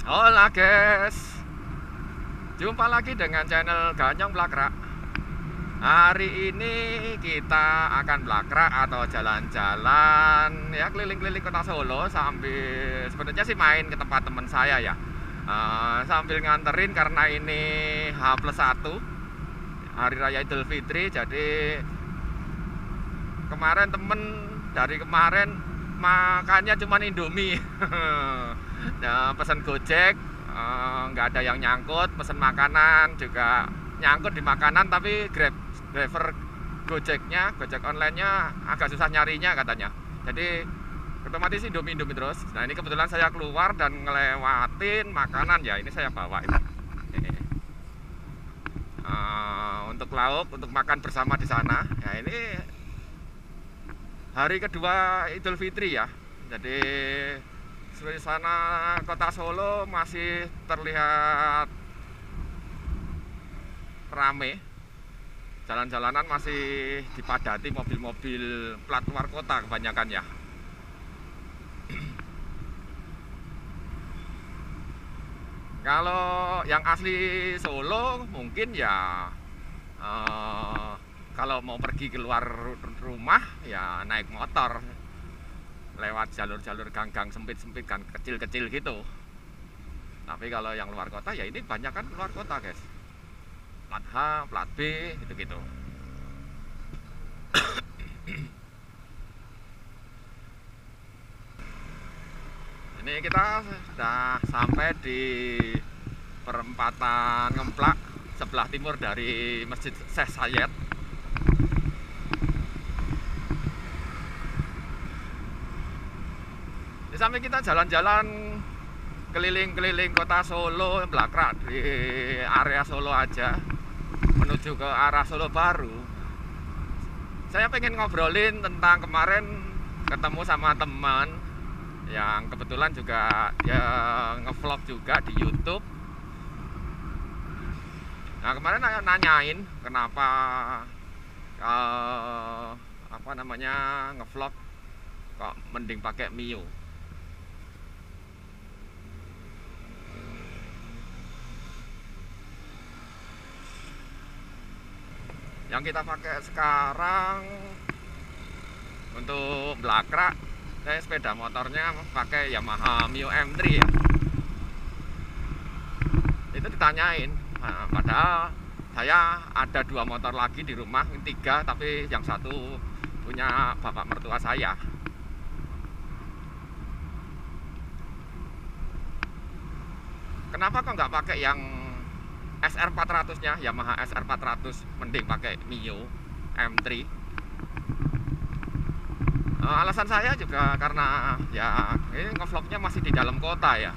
Hola guys, jumpa lagi dengan channel Ganyong Blakrak. Hari ini kita akan blakrak atau jalan-jalan ya keliling-keliling kota Solo sambil sebenarnya sih main ke tempat teman saya ya. Sambil nganterin karena ini H+1 Hari Raya Idul Fitri. Jadi dari kemarin makannya cuma Indomie. Nah, pesan Gojek nggak ada yang nyangkut, pesan makanan juga nyangkut di makanan, tapi driver Gojeknya, Gojek online-nya agak susah nyarinya katanya. Jadi otomatis Indomie terus. Nah, ini kebetulan saya keluar dan ngelewatin makanan ya, ini saya bawa ini. Untuk lauk, untuk makan bersama di sana. Ya, ini hari kedua Idul Fitri ya. Jadi suasana kota Solo masih terlihat rame. Jalan-jalanan masih dipadati mobil-mobil plat luar kota kebanyakan ya. Kalau yang asli Solo mungkin ya kalau mau pergi keluar rumah ya naik motor lewat jalur-jalur gang-gang sempit-sempit kan kecil-kecil gitu. Tapi kalau yang luar kota ya ini banyak kan luar kota guys, plat H, plat B gitu-gitu. Ini kita sudah sampai di perempatan Ngemplak sebelah timur dari Masjid Syekh Sayed. Di samping kita jalan-jalan keliling-keliling kota Solo, blakrak di area Solo aja menuju ke arah Solo Baru. Saya pengen ngobrolin tentang kemarin ketemu sama teman yang kebetulan juga ya ngevlog juga di YouTube. Nah, kemarin nanyain kenapa ngevlog kok mending pakai Mio. Yang kita pakai sekarang untuk blakrak, saya sepeda motornya pakai Yamaha Mio M3 ya. Itu ditanyain, nah, padahal saya ada 2 motor lagi di rumah, 3, tapi yang satu punya bapak mertua saya. Kenapa kok nggak pakai yang SR400-nya, Yamaha SR400, mending pakai Mio M3? Alasan saya juga karena ya ini ngevlognya masih di dalam kota ya.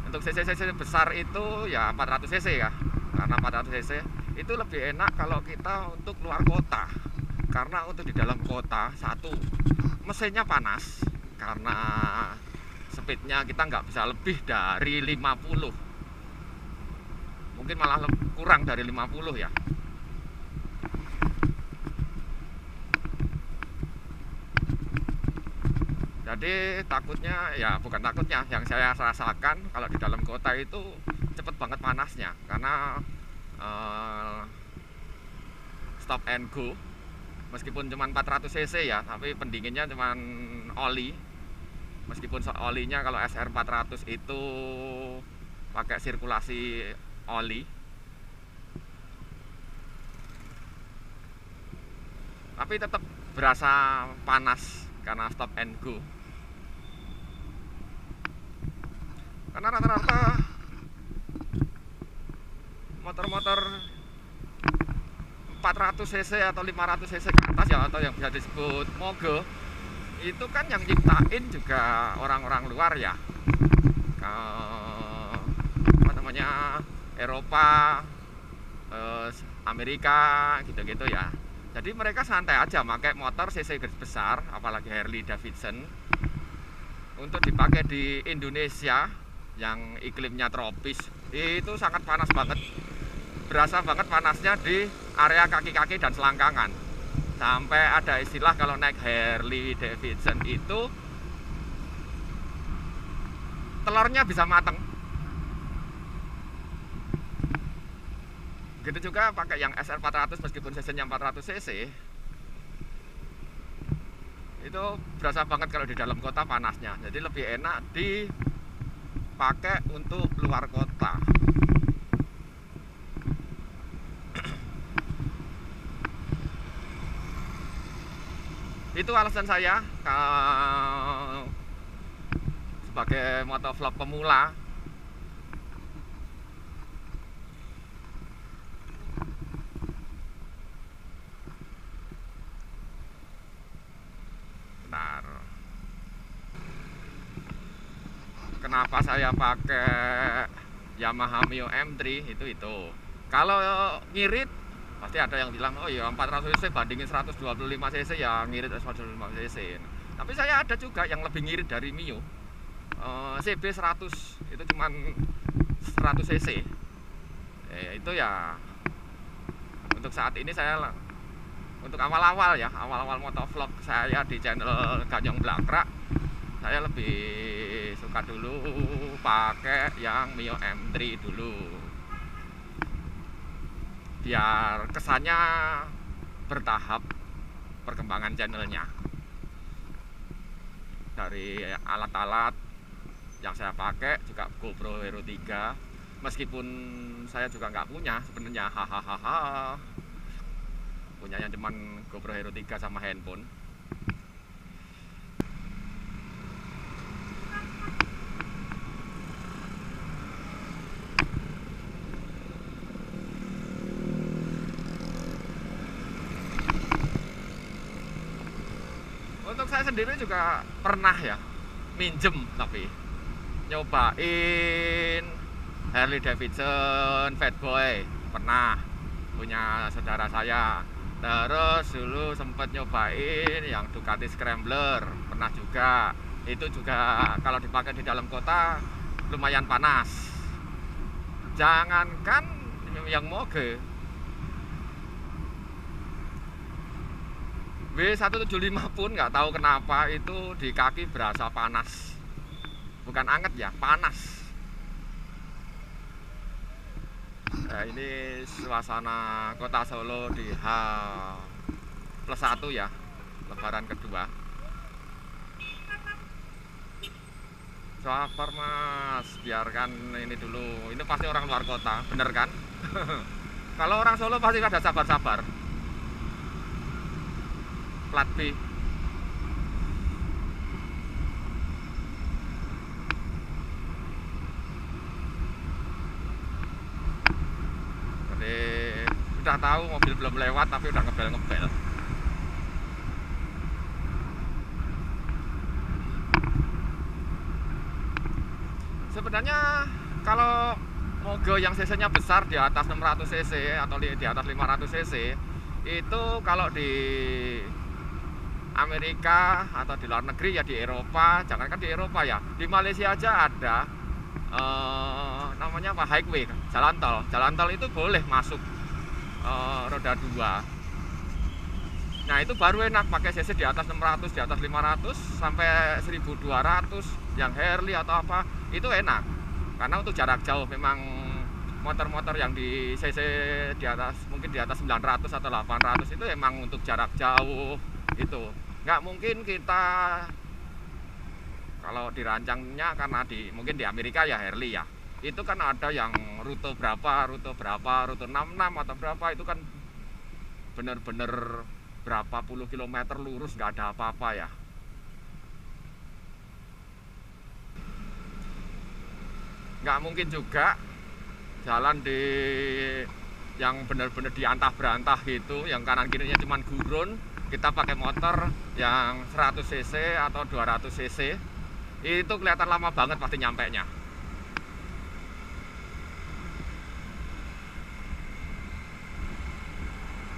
Untuk cc besar itu ya 400 cc ya. Karena 400 cc itu lebih enak kalau kita untuk keluar kota. Karena untuk di dalam kota, satu, mesinnya panas karena speednya kita nggak bisa lebih dari 50. Mungkin malah kurang dari 50 ya. Jadi takutnya ya, bukan takutnya, yang saya rasakan kalau di dalam kota itu cepet banget panasnya. Karena stop and go, meskipun cuma 400 cc ya, tapi pendinginnya cuma oli. Meskipun olinya kalau SR400 itu pakai sirkulasi oli, tapi tetap berasa panas karena stop and go. Karena rata-rata motor-motor 400 cc atau 500 cc ke atas ya, atau yang bisa disebut moge, itu kan yang nyiptain juga orang-orang luar ya, Eropa, Amerika gitu-gitu ya. Jadi mereka santai aja pakai motor cc besar, apalagi Harley Davidson, untuk dipakai di Indonesia yang iklimnya tropis. Itu sangat panas banget, berasa banget panasnya di area kaki-kaki dan selangkangan. Sampai ada istilah kalau naik Harley Davidson itu telurnya bisa mateng. Begitu juga pakai yang SR 400 meskipun cc-nya 400 cc. Itu berasa banget kalau di dalam kota panasnya. Jadi lebih enak dipakai untuk luar kota. Itu alasan saya sebagai motovlog pemula. Bentar. Kenapa saya pakai Yamaha Mio M3 itu. Kalau ngirit pasti ada yang bilang, oh ya 400 cc bandingin 125 cc ya ngirit 125 cc. Tapi saya ada juga yang lebih ngirit dari Mio, CB 100 itu cuman 100 cc. Itu ya untuk saat ini saya, untuk awal-awal ya, awal-awal motovlog saya di channel Ganyong Blangkrak, saya lebih suka dulu pakai yang Mio M3 dulu, biar kesannya bertahap perkembangan channelnya. Dari alat-alat yang saya pakai juga GoPro Hero 3, meskipun saya juga nggak punya sebenarnya, hahaha, punyanya cuman GoPro Hero 3 sama handphone. Untuk saya sendiri juga pernah ya minjem, tapi nyobain Harley Davidson Fatboy, pernah punya saudara saya. Terus dulu sempat nyobain yang Ducati Scrambler, pernah juga. Itu juga kalau dipakai di dalam kota lumayan panas. Jangankan yang moge, W175 pun nggak tahu kenapa itu di kaki berasa panas. Bukan anget ya, panas. Nah, ini suasana kota Solo di H+1 ya, lebaran kedua. Sabar mas, biarkan ini dulu. Ini pasti orang luar kota, bener kan? Kalau orang Solo pasti ada sabar-sabar. Plat B. Jadi udah tahu mobil belum lewat tapi udah ngebel-ngebel. Sebenarnya kalau moge yang cc-nya besar di atas 600 cc atau di atas 500 cc itu kalau di Amerika atau di luar negeri ya, di Eropa, jangankan di Eropa ya, di Malaysia aja ada namanya apa, highway, jalan tol itu boleh masuk roda 2. Nah itu baru enak pakai cc di atas 600, di atas 500 sampai 1200 yang Harley atau apa, itu enak karena untuk jarak jauh. Memang motor-motor yang di cc di atas, mungkin di atas 900 atau 800 itu emang untuk jarak jauh. Itu nggak mungkin kita, kalau dirancangnya karena mungkin di Amerika ya Harley ya, itu kan ada yang rute berapa, rute 66 atau berapa, itu kan bener-bener berapa puluh kilometer lurus nggak ada apa-apa ya. Nggak mungkin juga jalan di yang bener-bener diantah berantah gitu, yang kanan kirinya cuman gurun, kita pakai motor yang 100 cc atau 200 cc, itu kelihatan lama banget pasti nyampe nya.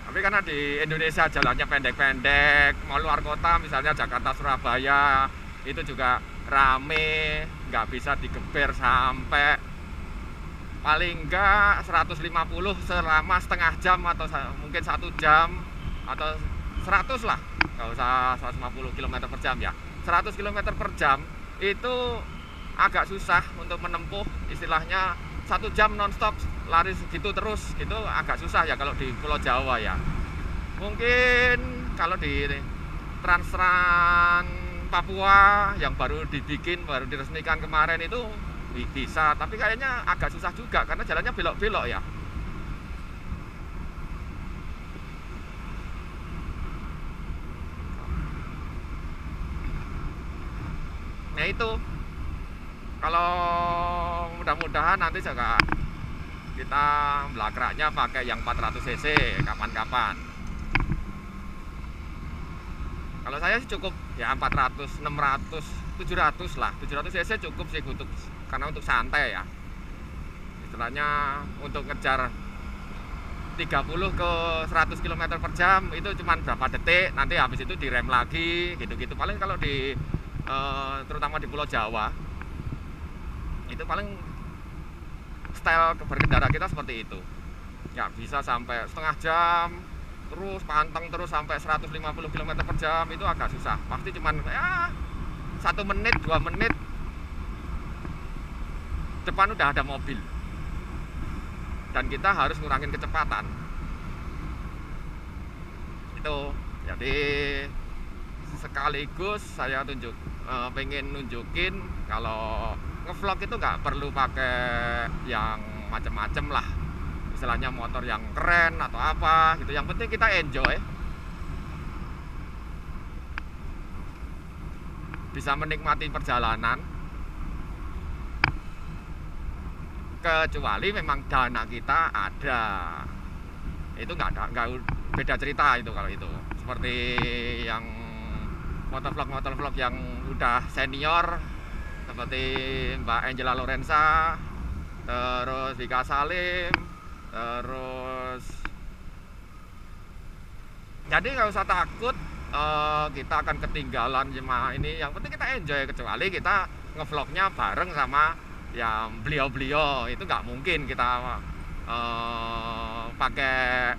Tapi karena di Indonesia jalannya pendek-pendek, mau luar kota misalnya Jakarta Surabaya itu juga rame, nggak bisa digeber sampai paling enggak 150 selama setengah jam atau mungkin 1 jam atau 100 lah, nggak usah 150 km per jam ya, 100 km per jam itu agak susah untuk menempuh istilahnya 1 jam nonstop lari segitu terus gitu agak susah ya kalau di Pulau Jawa ya. Mungkin kalau di Trans Papua yang baru diresmikan kemarin itu bisa, tapi kayaknya agak susah juga karena jalannya belok-belok ya. Nah itu, kalau mudah-mudahan nanti juga kita belakraknya pakai yang 400 cc kapan-kapan. Kalau saya sih cukup ya 400, 600, 700 lah. 700 cc cukup sih karena untuk santai ya. Istilahnya untuk ngejar 30 ke 100 km per jam itu cuma berapa detik, nanti habis itu direm lagi gitu-gitu. Paling kalau di terutama di Pulau Jawa itu paling style berkendara kita seperti itu. Ya bisa sampai setengah jam terus panteng terus sampai 150 km per jam itu agak susah. Pasti cuman ya 1 menit 2 menit depan udah ada mobil dan kita harus ngurangin kecepatan itu. Jadi sekaligus saya pengen nunjukin kalau ngevlog itu nggak perlu pakai yang macem-macem lah, istilahnya motor yang keren atau apa gitu. Yang penting kita enjoy, bisa menikmati perjalanan, kecuali memang dana kita ada, itu nggak beda cerita itu. Kalau itu seperti yang motovlog yang udah senior seperti Mbak Angela Lorenza, terus Vika Salim, terus jadi nggak usah takut kita akan ketinggalan jemaah ini. Yang penting kita enjoy, kecuali kita ngevlognya bareng sama ya beliau-beliau, itu nggak mungkin kita pakai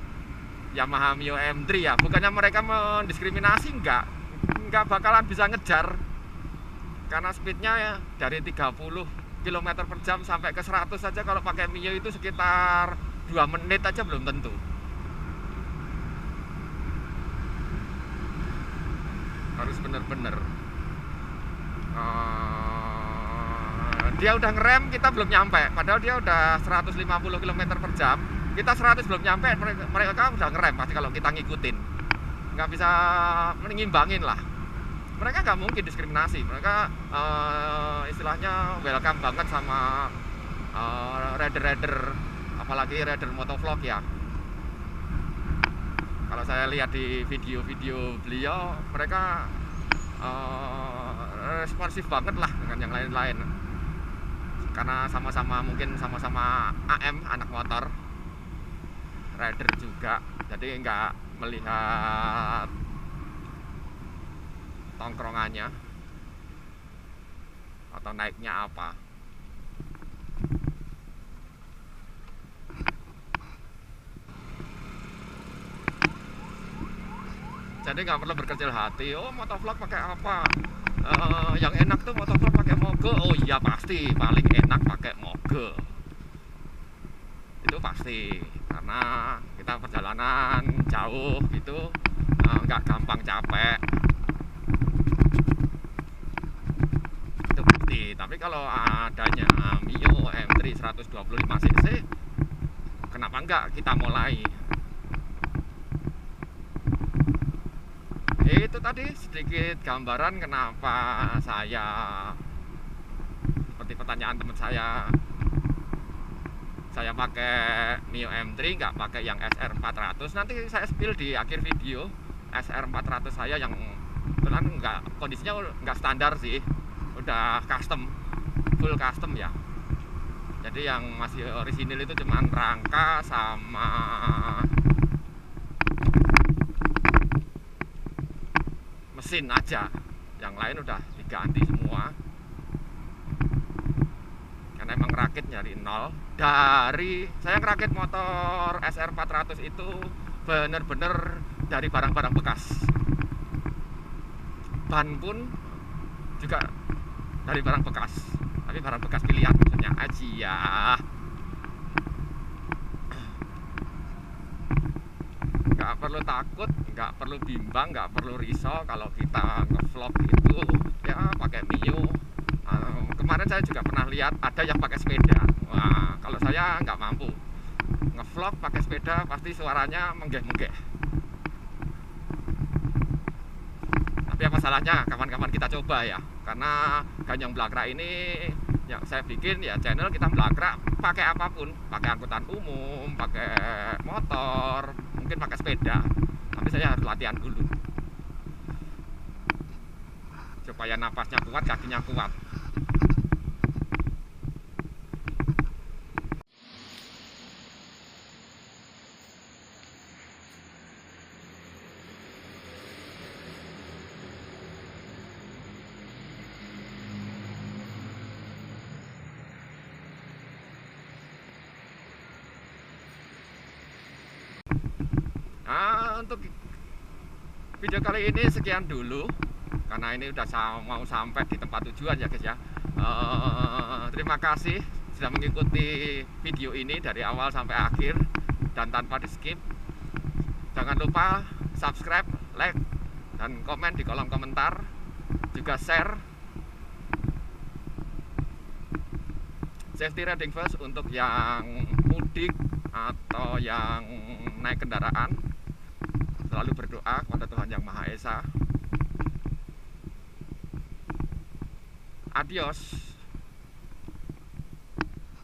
Yamaha Mio M3 ya. Bukannya mereka mendiskriminasi, nggak bakalan bisa ngejar karena speednya ya dari 30 km per jam sampai ke 100 saja. Kalau pakai Mio itu sekitar 2 menit aja belum tentu. Harus bener-bener dia udah ngerem, kita belum nyampe, padahal dia udah 150 km per jam, kita 100 belum nyampe, mereka udah ngerem. Pasti kalau kita ngikutin nggak bisa mengimbangin lah. Mereka nggak mungkin diskriminasi, mereka istilahnya welcome banget sama rider-rider, apalagi rider motovlog ya. Kalau saya lihat di video-video beliau, mereka responsif banget lah dengan yang lain-lain, karena mungkin sama-sama AM, anak motor, rider juga, jadi nggak melihat tongkrongannya atau naiknya apa. Jadi nggak perlu berkecil hati, oh motovlog pakai apa, yang enak tuh motovlog pakai Moge. Oh iya pasti paling enak pakai Moge, itu pasti, karena kita perjalanan jauh gitu nggak gampang capek, itu pasti. Tapi kalau adanya Mio M3 125 cc, kenapa enggak kita mulai. Itu tadi sedikit gambaran kenapa saya, seperti pertanyaan teman saya pakai Mio M3 nggak pakai yang SR 400. Nanti saya spill di akhir video SR 400 saya yang kebetulan kondisinya nggak standar sih, udah full custom ya. Jadi yang masih orisinil itu cuma rangka sama mesin aja, yang lain udah diganti semua. Karena emang rakit dari nol. Saya ngerakit motor SR 400 itu bener-bener dari barang-barang bekas. Ban pun juga dari barang bekas, tapi barang bekas pilihan maksudnya aja ya. nggak perlu takut, nggak perlu bimbang, nggak perlu risau kalau kita ngevlog itu ya pakai Mio. Kemarin saya juga pernah lihat ada yang pakai sepeda. Wah, kalau saya nggak mampu ngevlog pakai sepeda, pasti suaranya menggeh-menggeh. Tapi apa salahnya kawan-kawan kita coba ya, karena Ganyong Blakrak ini yang saya bikin ya channel kita blakrak pakai apapun, pakai angkutan umum, pakai motor, mungkin pakai sepeda. Tapi saya harus latihan dulu supaya napasnya kuat, kakinya kuat. Nah, untuk video kali ini sekian dulu, karena ini udah mau sampai di tempat tujuan ya guys ya. Terima kasih sudah mengikuti video ini dari awal sampai akhir dan tanpa di skip. Jangan lupa subscribe, like, dan komen di kolom komentar, juga share. Safety riding first untuk yang mudik atau yang naik kendaraan. Selalu berdoa kepada Tuhan Yang Maha Esa. Adios.